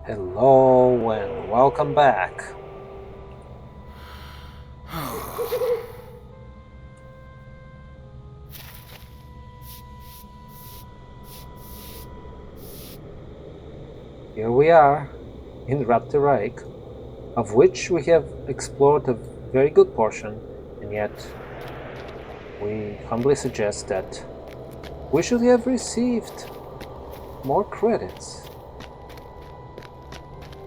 Hello and welcome back. Here we are in Teraig, of which we have explored a very good portion, and yet we humbly suggest that we should have received more credits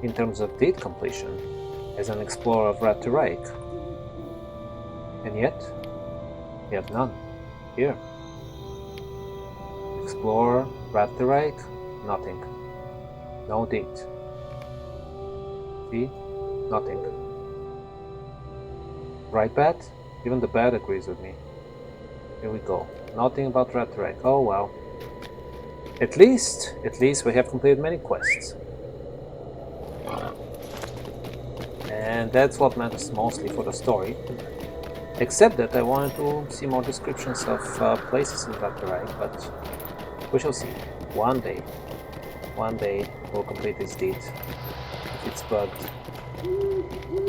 in terms of deed completion as an explorer of Teraig. And yet, we have none here. Explorer Teraig, nothing. No deed. See? Nothing. Right, Bat? Even the bat agrees with me. Here we go. Nothing about Teraig. Oh well. At least we have completed many quests. And that's what matters mostly for the story. Except that I wanted to see more descriptions of places in Teraig, but we shall see. One day we'll complete this deed. If it's bugged.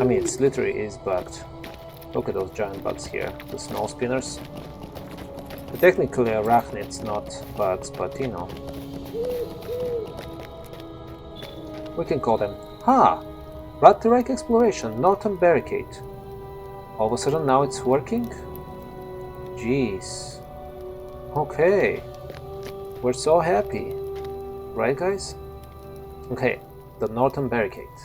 I mean, it literally is bugged. Look at those giant bugs here, the snow spinners. But technically arachnids, not bugs, but you know. We can call them Teraig Exploration, Northern Barricade. All of a sudden now it's working? Jeez. Okay. We're so happy. Right, guys? Okay, the Northern Barricade.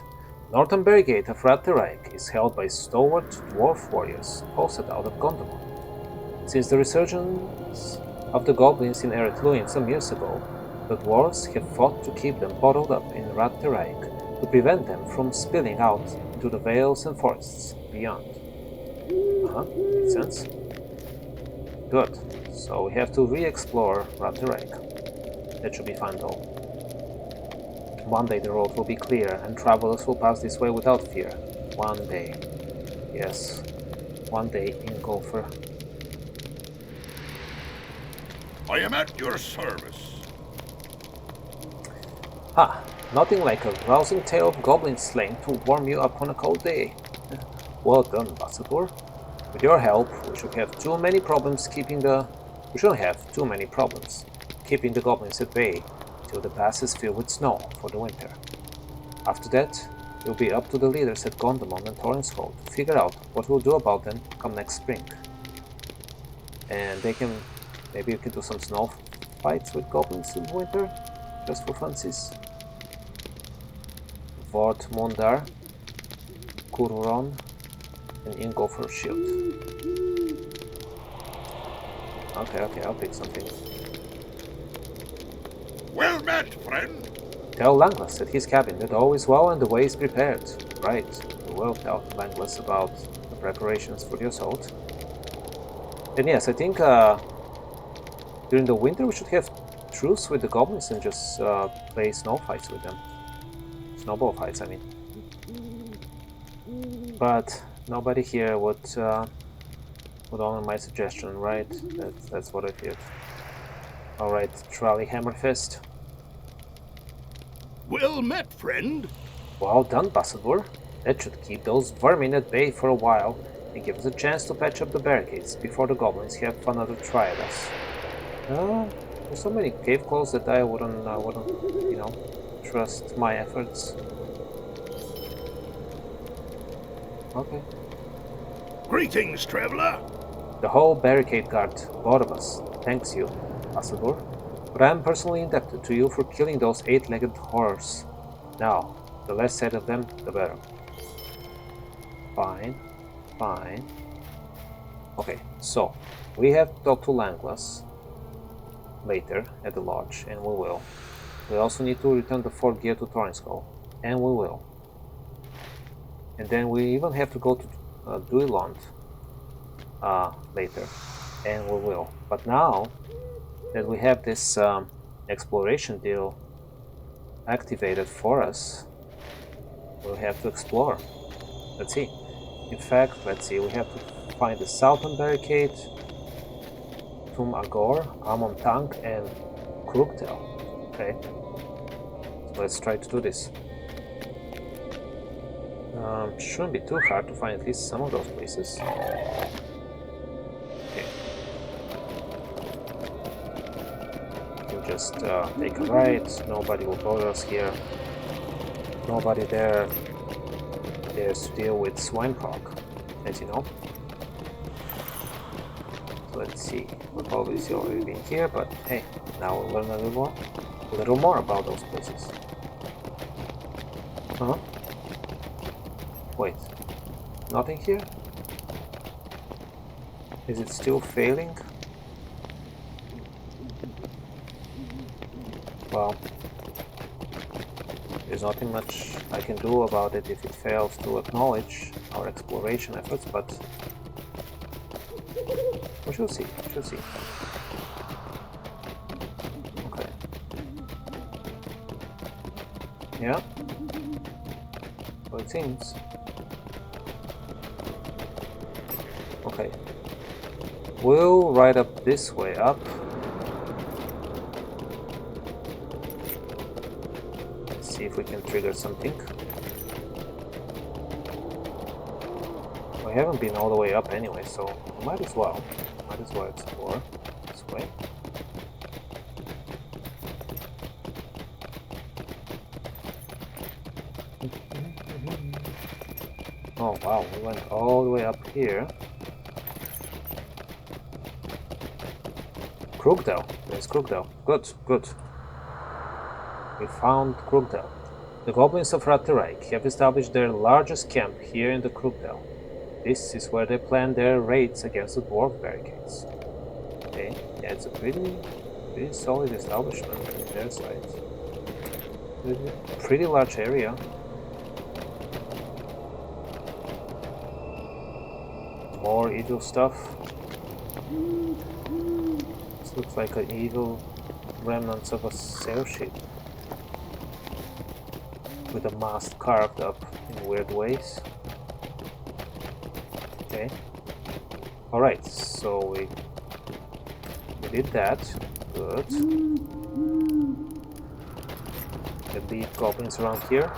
Northern Barricade of Teraig is held by stalwart dwarf warriors posted out of Gondomar. Since the resurgence of the goblins in Eretluin some years ago, the dwarves have fought to keep them bottled up in Teraig to prevent them from spilling out into the vales and forests beyond. Makes sense. Good. So we have to re-explore Teraig. That should be fun though. One day the road will be clear and travelers will pass this way without fear. One day. Yes. One day in Gopher. I am at your service. Nothing like a rousing tale of goblin slaying to warm you up on a cold day. Well done, Bassador. With your help, we shouldn't have too many problems keeping the goblins at bay till the pass is filled with snow for the winter. After that, it'll be up to the leaders at Gondomar and Torrenscold to figure out what we'll do about them come next spring. And maybe you can do some snow fights with goblins in winter, just for funsies. Vort Mundar, Kururon, and Ingolfer Shield. Okay, I'll pick something. Well met, friend. Tell Langlas at his cabin that all is well and the way is prepared. Right, we will tell Langlas about the preparations for the assault. And yes, I think during the winter we should have truce with the goblins and just play snow fights with them. Snowball fights, I mean. But nobody here would honor my suggestion, right? That's what I feared. Alright, Trolley Hammerfist. Well met, friend. Well done, Bassador. That should keep those vermin at bay for a while and give us a chance to patch up the barricades before the goblins have another try at us. There's so many cave calls that I wouldn't, trust my efforts. Okay. Greetings, traveler. The whole barricade guard, both of us, thanks you, Bassador. But I am personally indebted to you for killing those 8-legged horrors. Now, the less said of them, the better. Fine. Okay, so, we have to talk to Langlas later at the lodge, and we will. We also need to return the Fort Gear to Torrenscoll, and we will. And then we even have to go to Duiland later, and we will. But now that we have this exploration deal activated for us, we'll have to explore. Let's see. In fact, let's see, we have to find the Southern Barricade, Tum Agor, Amon Tank, and Krugtel. Okay. So let's try to do this. Shouldn't be too hard to find at least some of those places. Okay. We'll just take a right. Nobody will bother us here. Nobody there dares to deal with Swinehawk, as you know. So let's see. We've obviously already been here, but hey, now we'll learn a little more about those places. Huh? Wait, nothing here? Is it still failing? Well, there's nothing much I can do about it if it fails to acknowledge our exploration efforts, but we shall see, we shall see. Okay. Yeah? So it seems. Okay. We'll ride up this way up. Let's see if we can trigger something. We haven't been all the way up anyway, so might as well explore this way. Oh wow, we went all the way up here. Crookdale. There's Crookdale. Good, good. We found Crookdale. The goblins of Rath have established their largest camp here in the Crookdale. This is where they plan their raids against the dwarf barricades. Okay, yeah, it's a pretty solid establishment on their side. Pretty large area. More evil stuff. This looks like an evil remnants of a sail ship with a mast carved up in weird ways. Okay. Alright, so we did that. Good. Elite goblins around here.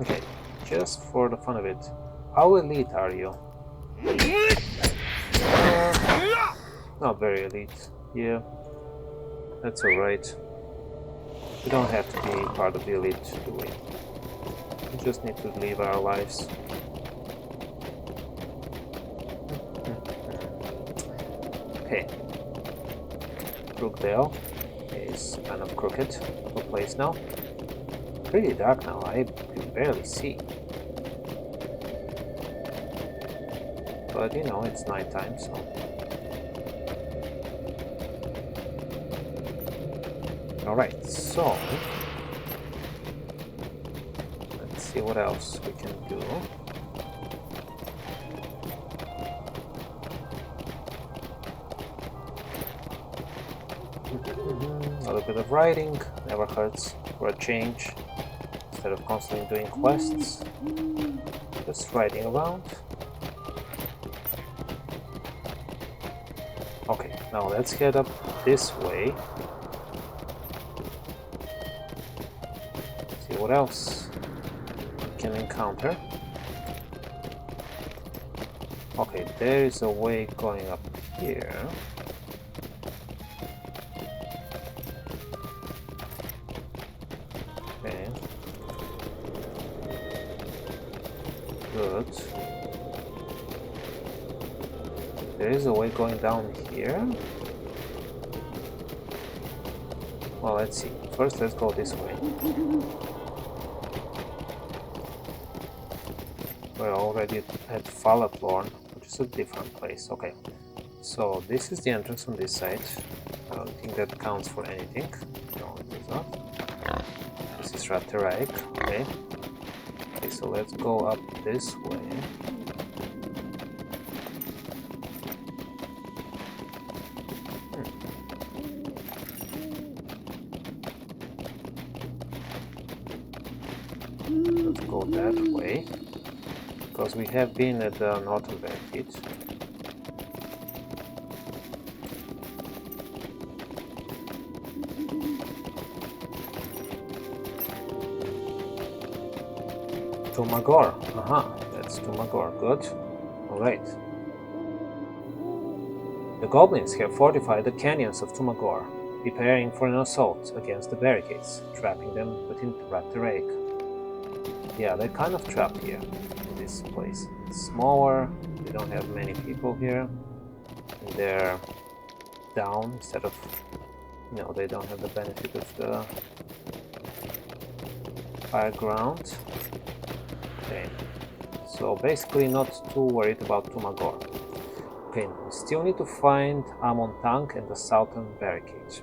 Okay, just for the fun of it. How elite are you? Not very elite. Yeah, that's alright. We don't have to be part of the elite, do we? We just need to live our lives. Okay. Crookdale is kind of crooked of a place now. Pretty dark now, I can barely see. But you know, it's nighttime, so. Alright, so let's see what else we can do. A little bit of riding never hurts for a change. Instead of constantly doing quests, just riding around. Okay, now let's head up this way. See what else we can encounter. Okay, there is a way going up here. Okay. Good. There is a way going down here. Well, let's see. First, let's go this way. We're already at Falaplorn, which is a different place. Okay. So, this is the entrance on this side. I don't think that counts for anything. No, it does not. This is Teraig. Okay. Okay, so let's go up this way. Let's go that way, because we have been at the northern barricade. Tumagor. Aha, that's Tumagor. Good. Alright. The goblins have fortified the canyons of Tumagor, preparing for an assault against the barricades, trapping them within Teraig. Yeah, they're kind of trapped here in this place. It's smaller, they don't have many people here, and they're down instead of, you know, they don't have the benefit of the higher ground. Okay, so basically not too worried about Tumagor. Okay, we still need to find Amon Tank and the southern barricade.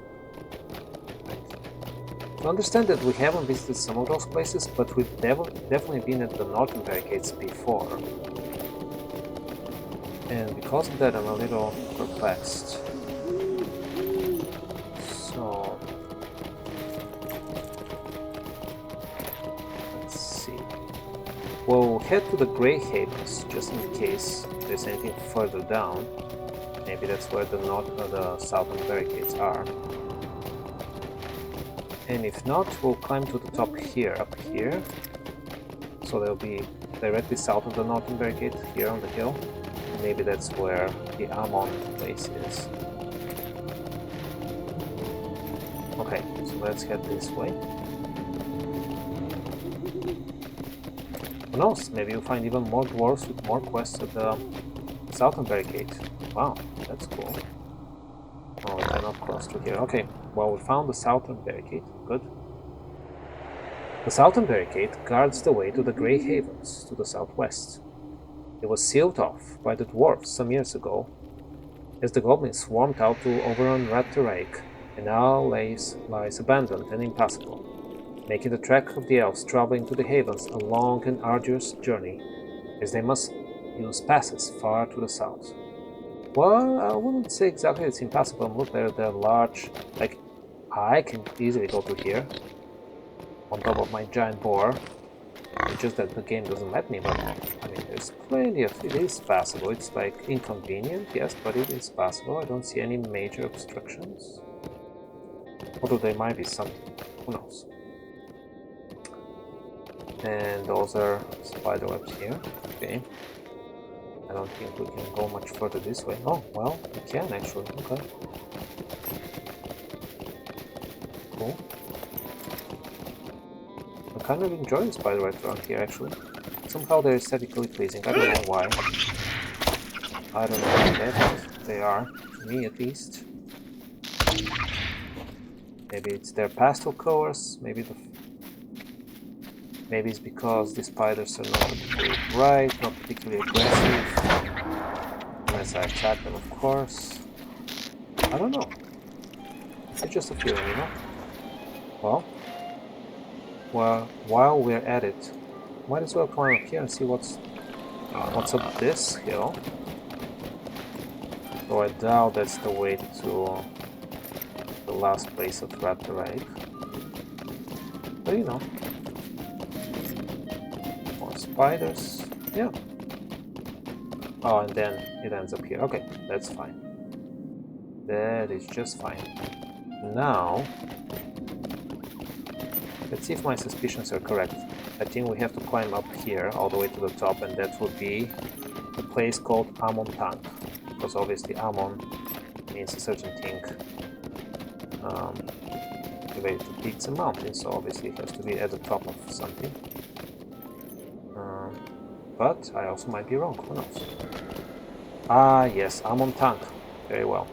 Right. To understand that we haven't visited some of those places, but we've definitely been at the northern barricades before. And because of that I'm a little perplexed. So let's see. We'll head to the Grey Havens just in case there's anything further down. Maybe that's where the north or the southern barricades are. And if not, we'll climb to the top here, up here. So they'll be directly south of the northern barricade here on the hill. Maybe that's where the Amon place is. Okay, so let's head this way. Who knows, maybe you'll find even more dwarves with more quests at the southern barricade. Wow, that's cool. Oh, we cannot cross through here. Okay, well, we found the southern barricade. Good. The southern barricade guards the way to the Grey Havens to the southwest. It was sealed off by the dwarves some years ago, as the goblins swarmed out to overrun Rath and now lies abandoned and impassable, making the trek of the elves traveling to the havens a long and arduous journey, as they must use passes far to the south. Well, I wouldn't say exactly it's impassable. Look, they're large. Like, I can easily go to here, on top of my giant boar. It's just that the game doesn't let me, but I mean, there's plenty of... It is passable. It's like inconvenient, yes, but it is passable. I don't see any major obstructions. Although there might be some, who knows. And those are spider webs here. Okay. I don't think we can go much further this way. Oh, well, we can actually. Okay. Cool. I kind of enjoy the spider webs around here, actually. Somehow they're aesthetically pleasing. I don't know why. I don't know why that they are, to me at least. Maybe it's their pastel colors. Maybe it's because the spiders are not particularly bright, not particularly aggressive. Unless I attack them, of course. I don't know. It's just a feeling, you know? Well, while we're at it, might as well climb up here and see what's up this hill. Though I doubt that's the way to the last place of Rath. But you know. More spiders. Yeah. Oh, and then it ends up here. Okay, that's fine. That is just fine. Now, let's see if my suspicions are correct. I think we have to climb up here all the way to the top, and that would be a place called Amon Tank, because obviously Amon means a certain thing related to peaks and mountains, so obviously it has to be at the top of something. But I also might be wrong, who knows? Ah, yes, Amon Tank. Very well.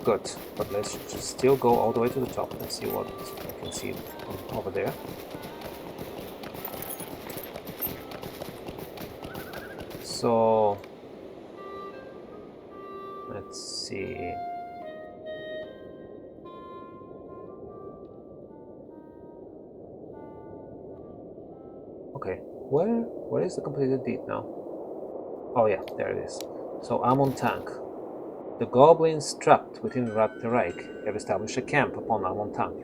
Good, but let's just still go all the way to the top and see what I can see over there. So let's see. Okay, where is the completed deed now? Oh yeah, there it is. So Amon Tank. The goblins trapped within Rath have established a camp upon Amon Tank,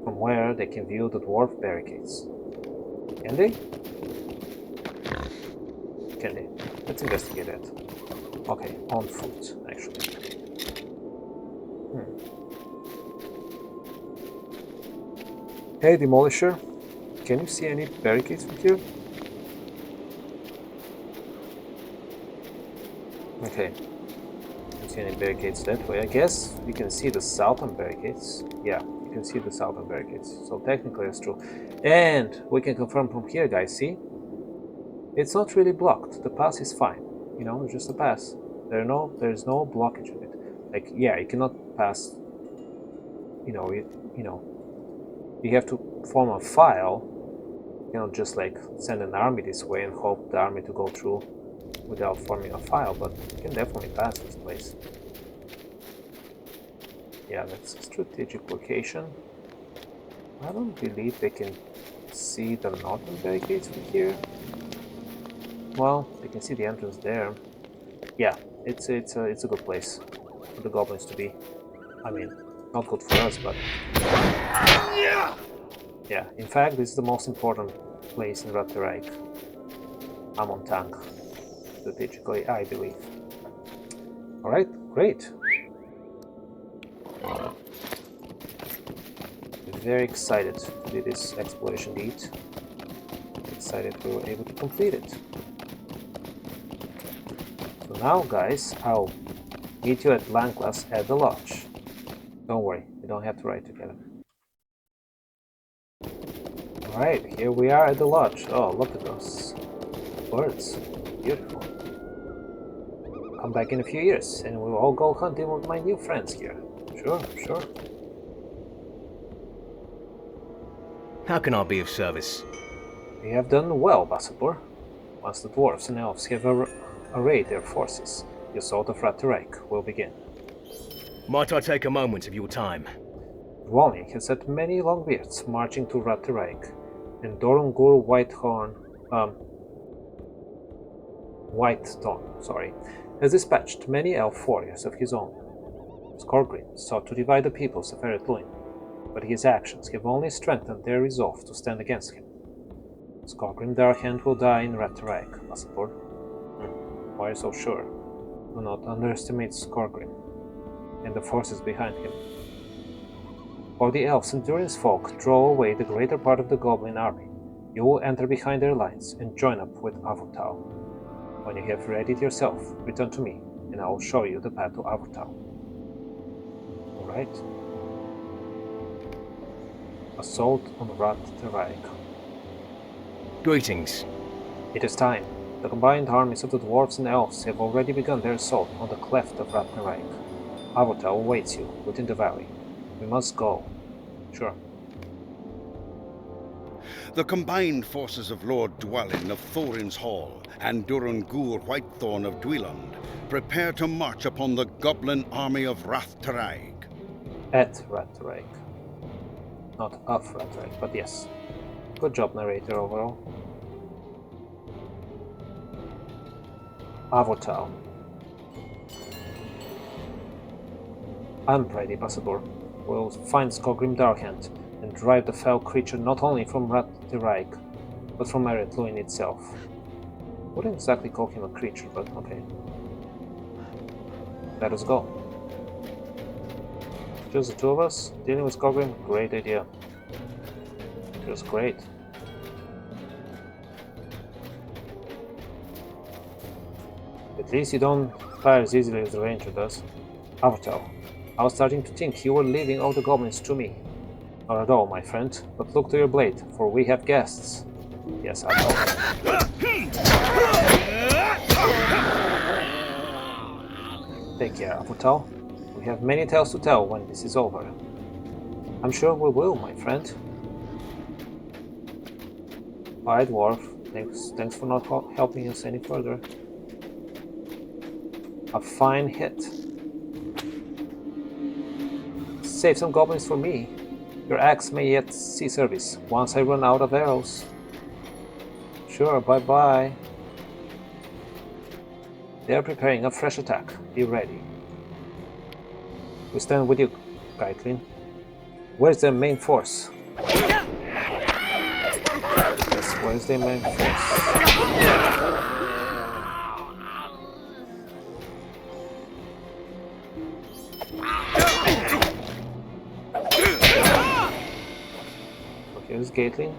from where they can view the dwarf barricades. Can they? Can they? Let's investigate that. Okay, on foot, actually. Hey, Demolisher. can you see any barricades from here? Okay. Don't see any barricades that way. I guess we can see the southern barricades. Yeah, you can see the southern barricades. So technically it's true. And we can confirm from here, guys, see? It's not really blocked. The pass is fine. You know, it's just a pass. There's no blockage of it. Like, yeah, you cannot pass, you know, you have to form a file. You know, just like send an army this way and hope the army to go through without forming a file, but you can definitely pass this place. Yeah, that's a strategic location. I don't believe they can see the northern barricades from here. Well, they can see the entrance there. Yeah, it's a good place for the goblins to be. I mean, not good for us, but yeah. In fact, this is the most important place in Rath Teraig. I'm on tank, strategically, I believe. All right, great. Very excited to do this exploration deed. Excited we were able to complete it. So now, guys, I'll meet you at Langlass at the lodge. Don't worry, we don't have to ride together. Alright, here we are at the lodge. Oh, look at those birds. Beautiful. Come back in a few years and we'll all go hunting with my new friends here. Sure. How can I be of service? You have done well, Basabur. Once the dwarfs and elves have arrayed their forces, the assault of Rath Teraig will begin. Might I take a moment of your time? Dwalnik has set many longbeards marching to Rath Teraig, and Dorangur Whitethorn, has dispatched many elf warriors of his own. Skorgrim sought to divide the peoples of Eretluin, but his actions have only strengthened their resolve to stand against him. Skorgrim Darkhand will die in Rath Teraig, Basapur. Why so sure? Do not underestimate Skorgrim and the forces behind him. While the elves and Durin's folk draw away the greater part of the goblin army, you will enter behind their lines and join up with Avurtal. When you have readied yourself, return to me, and I will show you the path to Avurtal. Alright. Assault on Rath Teraig. Greetings. It is time. The combined armies of the dwarves and elves have already begun their assault on the cleft of Rath Teraig. Avurtal awaits you within the valley. We must go. Sure. The combined forces of Lord Dwalin of Thorin's Hall and Durangur Whitethorn of Dweland prepare to march upon the goblin army of Rath Teraig. At Rath Teraig. Not of Rath Teraig, but yes. Good job, narrator, overall. Avurtal. I'm ready, Basabur. We'll find Skorgrim Darkhand and drive the foul creature not only from Rath Teraig, but from Eretluin itself. Wouldn't exactly call him a creature, but okay. Let us go. Just the two of us, dealing with Skorgrim? Great idea. Just great. At least you don't fire as easily as the ranger does. Avurtal, I was starting to think you were leaving all the goblins to me. Not at all, my friend, but look to your blade, for we have guests. Yes, I know. Take care, Avurtal. We have many tales to tell when this is over. I'm sure we will, my friend. Bye, dwarf. Thanks for not helping us any further. A fine hit. Save some goblins for me. Your axe may yet see service once I run out of arrows. Sure, bye-bye. They are preparing a fresh attack. Be ready. We stand with you, Gaitlin. Where's their main force? Yes, where's their main force? Here's Gaitlin.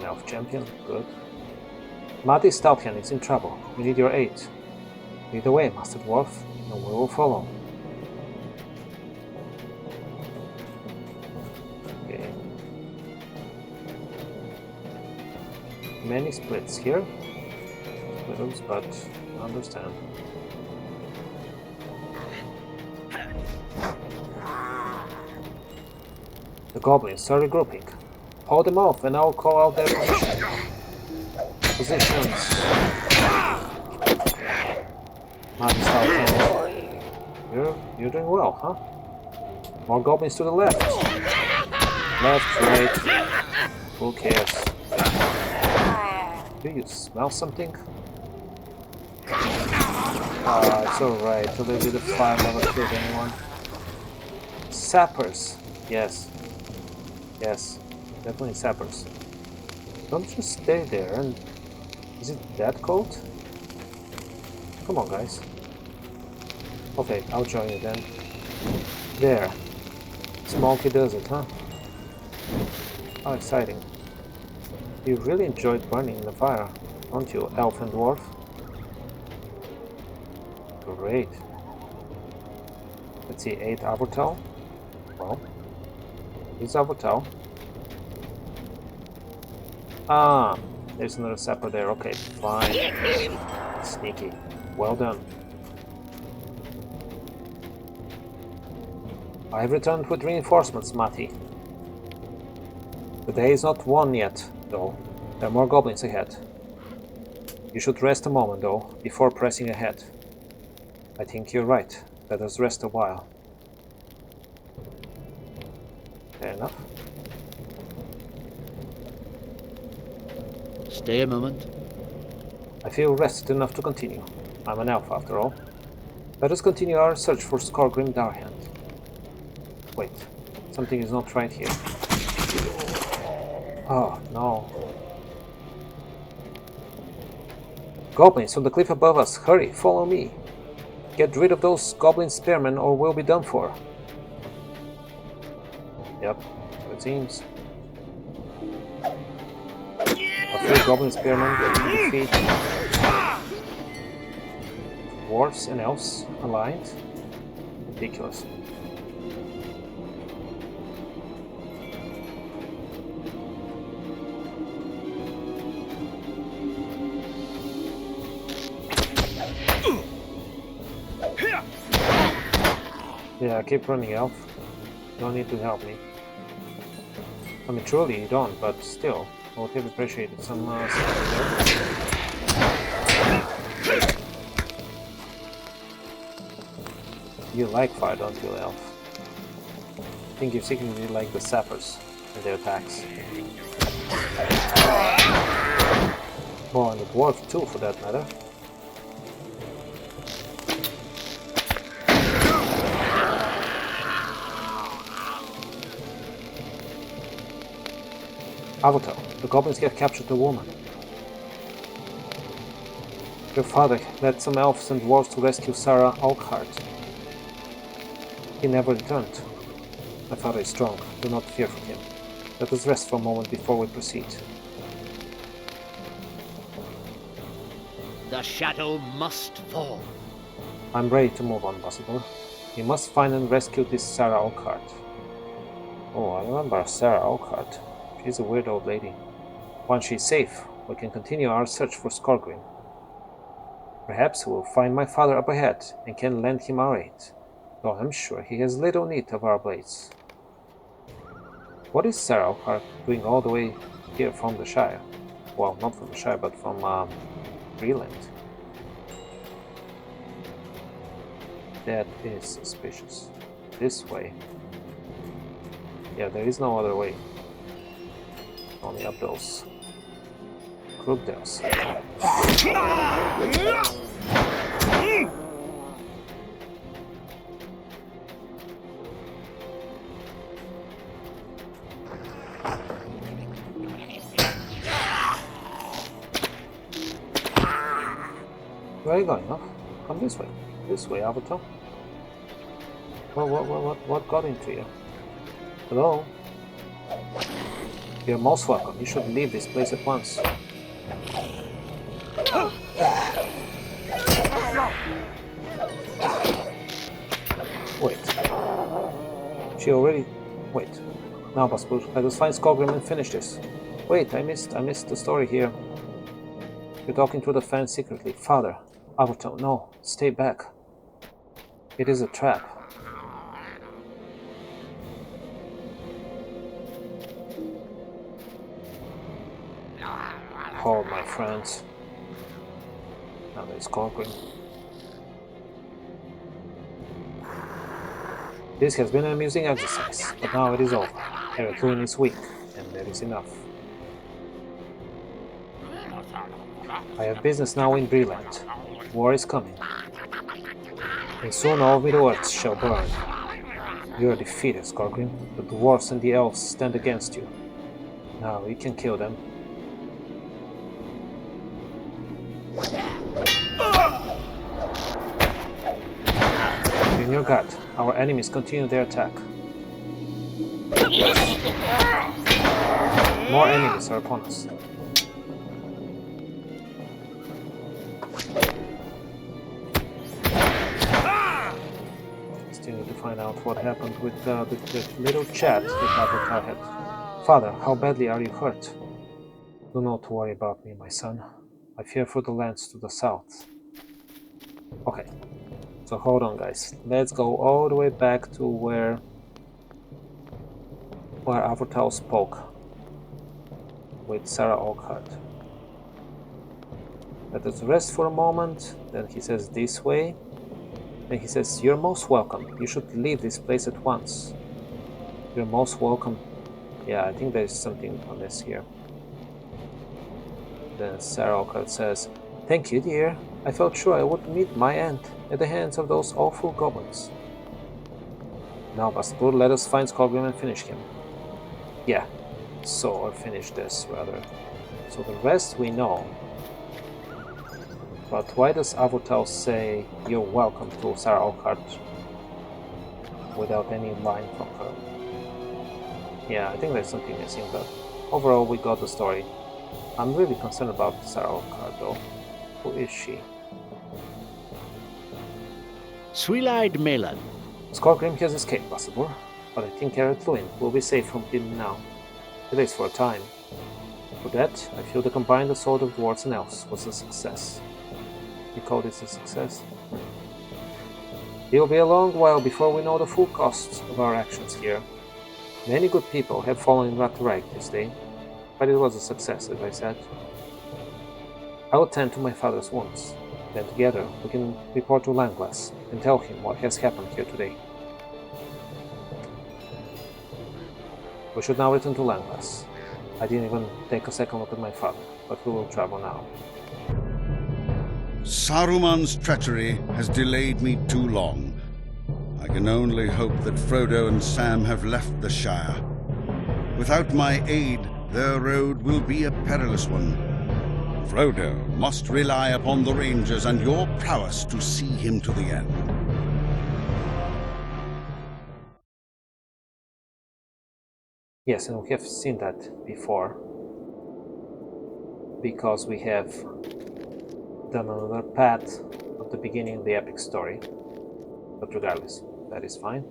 an elf champion. Good. Mighty Stoutcan is in trouble. We need your aid. Lead the way, Master Dwarf, and we will follow. Okay. Many splits here. Splitters, but I understand. The goblins are regrouping. Hold them off and I'll call out their position. Positions. You're doing well, huh? More goblins to the left. Left, right. Who cares? Do you smell something? It's alright. A little bit of fire never killed anyone. Sappers. Yes. Yes. Definitely sappers. Don't just stay there and... Is it that cold? Come on, guys. Okay, I'll join you then. There. Smoky does it, huh? How exciting. You really enjoyed burning in the fire, don't you, elf and dwarf? Great. Let's see, 8 Avotal. Well, here's Avotal. Ah, there's another sapper there. Okay, fine. Sneaky. Well done. I have returned with reinforcements, Mati. The day is not won yet, though. There are more goblins ahead. You should rest a moment, though, before pressing ahead. I think you're right. Let us rest a while. Fair enough. Stay a moment. I feel rested enough to continue. I'm an elf, after all. Let us continue our search for Skorgrim Darhand. Wait, something is not right here. Oh, no. Goblins on the cliff above us. Hurry, follow me. Get rid of those goblin spearmen or we'll be done for. Yep, it seems. A few goblin spearmen getting defeat. Dwarves and elves aligned. Ridiculous. Yeah, keep running, elf. You don't need to help me. I mean, truly you don't, but still, I would have appreciated some support there. You like fire, don't you, elf? I think you secretly like the sappers and their attacks. Oh, and the dwarf too, for that matter. Avatar, the goblins have captured the woman. Your father led some elves and dwarves to rescue Sarah Alkhart. He never returned. My father is strong. Do not fear for him. Let us rest for a moment before we proceed. The shadow must fall. I'm ready to move on, Ambassador. We must find and rescue this Sarah Alkhart. Oh, I remember Sarah Alkhart. She's a weird old lady. Once she's safe, we can continue our search for Skorgrim. Perhaps we will find my father up ahead and can lend him our aid, though I'm sure he has little need of our blades. What is Sarah Alkhart doing all the way here from the Shire? Well, not from the Shire, but from Greenland. That is suspicious. This way. Yeah, there is no other way. Only up those crookdales. Where are you going, huh? Come this way. This way, Avatar. What got into you? Hello? You're most welcome. You should leave this place at once. Wait. She already... Wait. Now, Baspur, let us find Skogrim and finish this. Wait, I missed the story here. You're talking through the fan secretly. Father, Averton, no, stay back. It is a trap. Hold, my friends. Now there's Skogrim. This has been an amusing exercise, but now it is over. Erethuin is weak, and that is enough. I have business now in Breland. War is coming. And soon all Middle-earth shall burn. You are defeated, Skogrim. The dwarfs and the elves stand against you. Now you can kill them. In your gut, our enemies continue their attack. More enemies are upon us. Still need to find out what happened with the little chat that Avatar had. Father, how badly are you hurt? Do not worry about me, my son. I fear for the lands to the south. Okay. So hold on, guys. Let's go all the way back to where Avatar spoke with Sarah Oakhart. Let us rest for a moment. Then he says this way. Then he says, "You're most welcome. You should leave this place at once." You're most welcome. Yeah, I think there's something on this here. Then Sarah Oakhart says, "Thank you, dear. I felt sure I would meet my end at the hands of those awful goblins." Now, Baspur, let us find Skogrim and finish him. Yeah, or finish this, rather. So the rest we know. But why does Avotal say, "You're welcome" to Sarah Oakhart without any line from her? Yeah, I think there's something missing, but overall we got the story. I'm really concerned about Sarah Oakhart, though. Who is she? Sweet-eyed Melon. Skogrim has escaped, Baspur, but I think Erethuin will be safe from him now, at least for a time. For that, I feel the combined assault of dwarves and elves was a success. You call this a success? It will be a long while before we know the full cost of our actions here. Many good people have fallen in Teraig this day, but it was a success, as I said. I will tend to my father's wounds. Then together we can report to Langlass and tell him what has happened here today. We should now return to Langlass. I didn't even take a second look at my father, but we will travel now. Saruman's treachery has delayed me too long. I can only hope that Frodo and Sam have left the Shire. Without my aid, their road will be a perilous one. Frodo must rely upon the Rangers and your prowess to see him to the end. Yes, and we have seen that before, because we have done another path at the beginning of the epic story. But regardless, that is fine.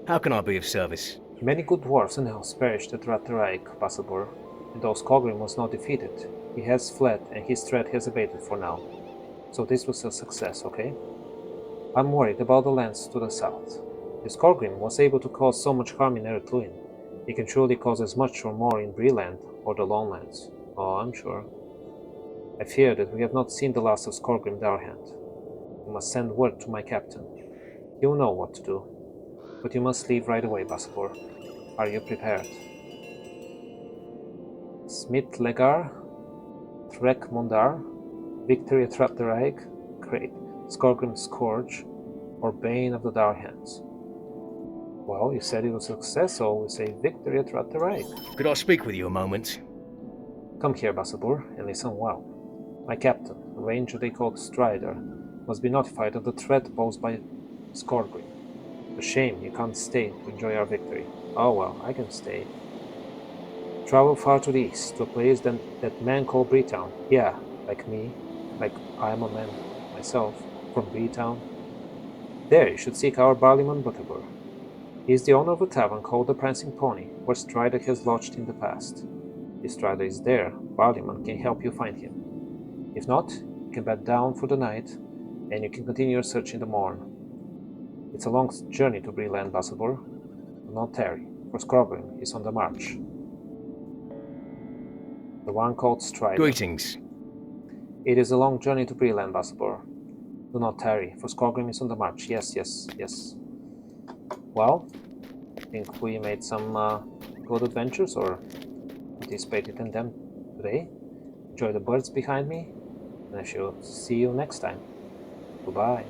How can I be of service? Many good dwarves and elves perished at Teraig, Baspur, and though Skogrim was not defeated, he has fled and his threat has abated for now. So this was a success, okay? I'm worried about the lands to the south. If Skogrim was able to cause so much harm in Erethuin, he can surely cause as much or more in Breland or the Lowlands. Oh, I'm sure. I fear that we have not seen the last of Skogrim Darhand. You must send word to my captain. He will know what to do. But you must leave right away, Baspur. Are you prepared? Smith Legar, Trek Mondar, Victory at Teraig, great, Skogrim's Scourge, or Bane of the Darhands. Well, you said it was a success, so we say Victory at Teraig. Could I speak with you a moment? Come here, Baspur, and listen well. My captain, a ranger they called Strider, must be notified of the threat posed by Skogrim. A shame you can't stay to enjoy our victory. Oh well, I can stay. Travel far to the east, to a place that men call Breetown. Yeah, like me, like I am a man myself, from Breetown. There you should seek our Barleyman Butterbur. He is the owner of a tavern called the Prancing Pony, where Strider has lodged in the past. If Strider is there, Barleyman can help you find him. If not, you can bed down for the night, and you can continue your search in the morn. It's a long journey to Breeland, Ambassador. Do not tarry, for Scrobbering is on the march. The one called Strider. Greetings. It is a long journey to Breeland, Ambassador. Do not tarry, for Scrobbering is on the march. Yes, yes, yes. Well, I think we made some good adventures, or participated in them today. Enjoy the birds behind me, and I shall see you next time. Goodbye.